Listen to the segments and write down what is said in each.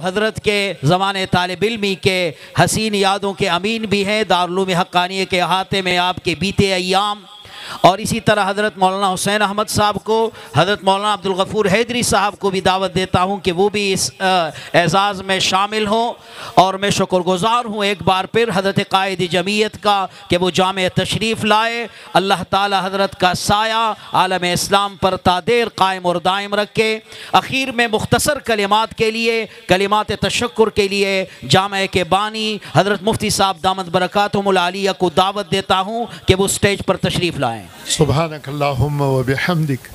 حضرت کے زمانے طالب علمی کے حسین یادوں کے امین بھی ہیں، دارالعلوم حقانیہ کے احاطے میں آپ کے بیتے ایام، اور اسی طرح حضرت مولانا حسین احمد صاحب کو، حضرت مولانا عبدالغفور حیدری صاحب کو بھی دعوت دیتا ہوں کہ وہ بھی اس اعزاز میں شامل ہوں، اور میں شکر گزار ہوں ایک بار پھر حضرت قائد جمعیت کا کہ وہ جامع تشریف لائے۔ اللہ تعالی حضرت کا سایہ عالم اسلام پر تا دیر قائم اور دائم رکھے۔ اخیر میں مختصر کلمات کے لیے، کلمات تشکر کے لیے جامع کے بانی حضرت مفتی صاحب دامت برکاتہم العالیہ کو دعوت دیتا ہوں کہ وہ سٹیج پر تشریف لائیں۔ سبحانک اللہم و بحمدک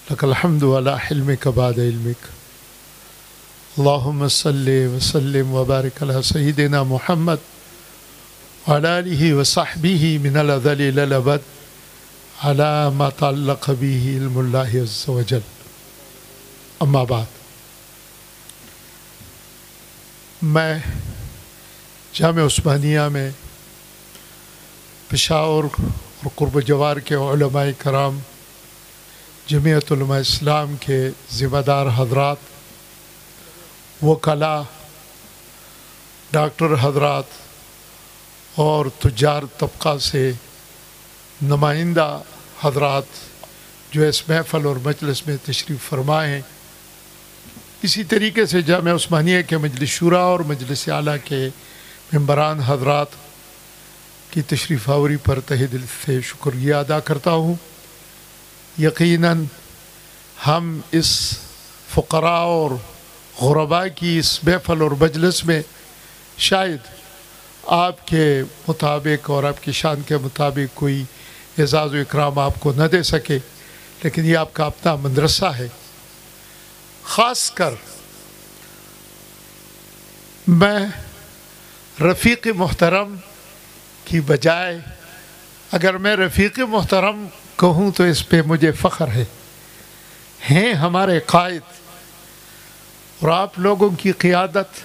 لک الحمد علی حلمک بعد علمک، اللہم صلی وسلم وبارک علی سیدنا محمد وعلی آلہ وصحبہ من الازل الی الابد علی ما تعلق بہ علم اللہ عز وجل۔ اما بعد، میں جامع عثمانیہ میں پشاور اور قرب جوار کے علماء کرام، جمعیت علماء اسلام کے ذمہ دار حضرات، وکلاء، ڈاکٹر حضرات اور تجار طبقہ سے نمائندہ حضرات جو اس محفل اور مجلس میں تشریف فرما ہیں، اسی طریقے سے جامع عثمانیہ کے مجلس شورا اور مجلس اعلیٰ کے ممبران حضرات کی تشریف آوری پر تہہ دل سے شکریہ ادا کرتا ہوں۔ یقیناً ہم اس فقراء اور غرباء کی اس محفل اور مجلس میں شاید آپ کے مطابق اور آپ کی شان کے مطابق کوئی اعزاز و اکرام آپ کو نہ دے سکے، لیکن یہ آپ کا اپنا مدرسہ ہے۔ خاص کر میں رفیق محترم کی بجائے اگر میں رفیق محترم کہوں تو اس پہ مجھے فخر ہے، ہیں ہمارے قائد، اور آپ لوگوں کی قیادت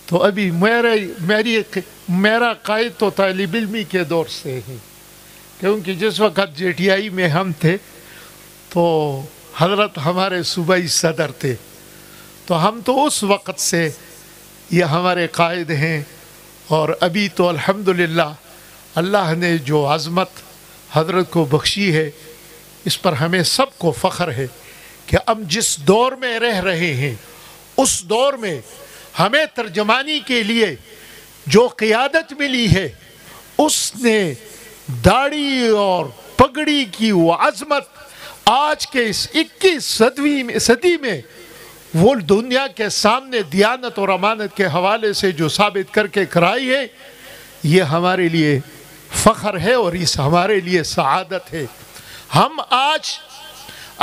تو ابھی میرا قائد تو طالب علمی کے دور سے ہے، کیونکہ جس وقت جے ٹی آئی میں ہم تھے تو حضرت ہمارے صوبائی صدر تھے، تو ہم تو اس وقت سے یہ ہمارے قائد ہیں، اور ابھی تو الحمدللہ اللہ نے جو عظمت حضرت کو بخشی ہے اس پر ہمیں سب کو فخر ہے کہ ہم جس دور میں رہ رہے ہیں اس دور میں ہمیں ترجمانی کے لیے جو قیادت ملی ہے، اس نے داڑھی اور پگڑی کی وہ عظمت آج کے اس 21 صدی میں وہ دنیا کے سامنے دیانت اور امانت کے حوالے سے جو ثابت کر کے کرائی ہے، یہ ہمارے لیے فخر ہے اور اس ہمارے لیے سعادت ہے۔ ہم آج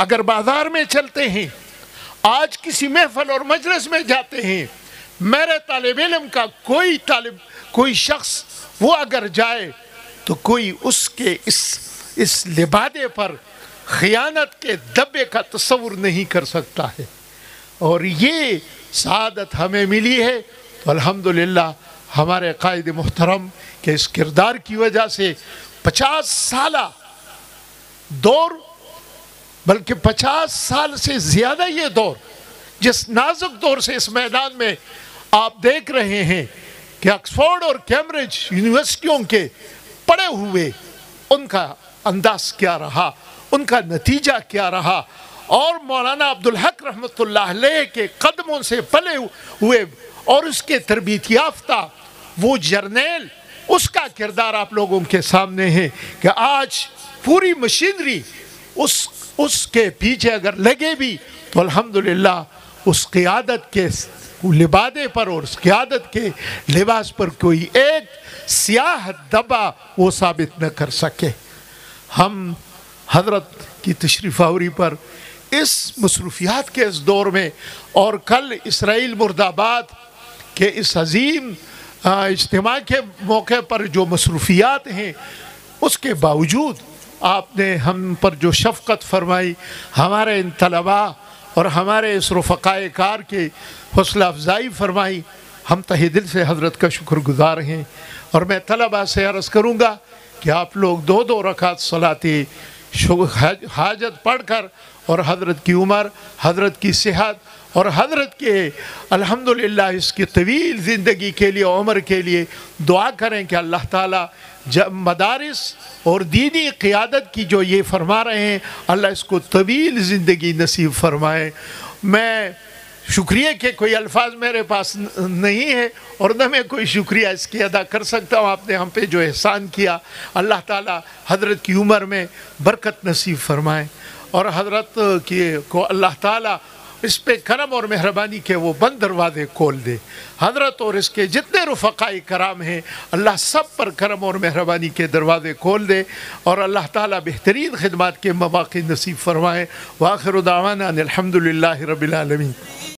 اگر بازار میں چلتے ہیں، آج کسی محفل اور مجلس میں جاتے ہیں، میرے طالب علم کا کوئی شخص وہ اگر جائے تو کوئی اس کے اس لبادے پر خیانت کے دبے کا تصور نہیں کر سکتا ہے، اور یہ سعادت ہمیں ملی ہے۔ تو الحمدللہ ہمارے قائد محترم کے اس کردار کی وجہ سے 50 سالہ دور، بلکہ 50 سال سے زیادہ یہ دور، جس نازک دور سے اس میدان میں آپ دیکھ رہے ہیں کہ آکسفورڈ اور کیمبرج یونیورسٹیوں کے پڑھے ہوئے ان کا انداز کیا رہا، ان کا نتیجہ کیا رہا، اور مولانا عبدالحق رحمۃ اللہ علیہ کے قدموں سے پلے ہوئے اور اس کے تربیت یافتہ وہ جرنیل، اس کا کردار آپ لوگوں کے سامنے ہے کہ آج پوری مشینری اس کے پیچھے اگر لگے بھی تو الحمدللہ اس قیادت کے لبادے پر اور اس قیادت کے لباس پر کوئی ایک سیاہ دبا وہ ثابت نہ کر سکے۔ ہم حضرت کی تشریف آوری پر اس مصروفیات کے اس دور میں، اور کل اسرائیل مرد آباد کے اس عظیم اجتماع کے موقع پر جو مصروفیات ہیں، اس کے باوجود آپ نے ہم پر جو شفقت فرمائی، ہمارے ان طلباء اور ہمارے اس رفقائے کار کے حوصلہ افزائی فرمائی، ہم تہہ دل سے حضرت کا شکر گزار ہیں۔ اور میں طلباء سے عرض کروں گا کہ آپ لوگ 2 رکعت صلاۃ حاجت پڑھ کر اور حضرت کی عمر، حضرت کی صحت اور حضرت کے الحمدللہ اس کی طویل زندگی کے لیے، عمر کے لیے دعا کریں کہ اللہ تعالیٰ مدارس اور دینی قیادت کی جو یہ فرما رہے ہیں، اللہ اس کو طویل زندگی نصیب فرمائے۔ میں شکریہ کے کوئی الفاظ میرے پاس نہیں ہے اور نہ میں کوئی شکریہ اس کی ادا کر سکتا ہوں۔ آپ نے ہم پہ جو احسان کیا، اللہ تعالیٰ حضرت کی عمر میں برکت نصیب فرمائے اور حضرت کو اللہ تعالیٰ اس پہ کرم اور مہربانی کے وہ بند دروازے کھول دے۔ حضرت اور اس کے جتنے رفقائے کرام ہیں، اللہ سب پر کرم اور مہربانی کے دروازے کھول دے اور اللہ تعالیٰ بہترین خدمات کے مواقع نصیب فرمائے۔ وآخر دعوانا ان الحمدللہ رب العالمین۔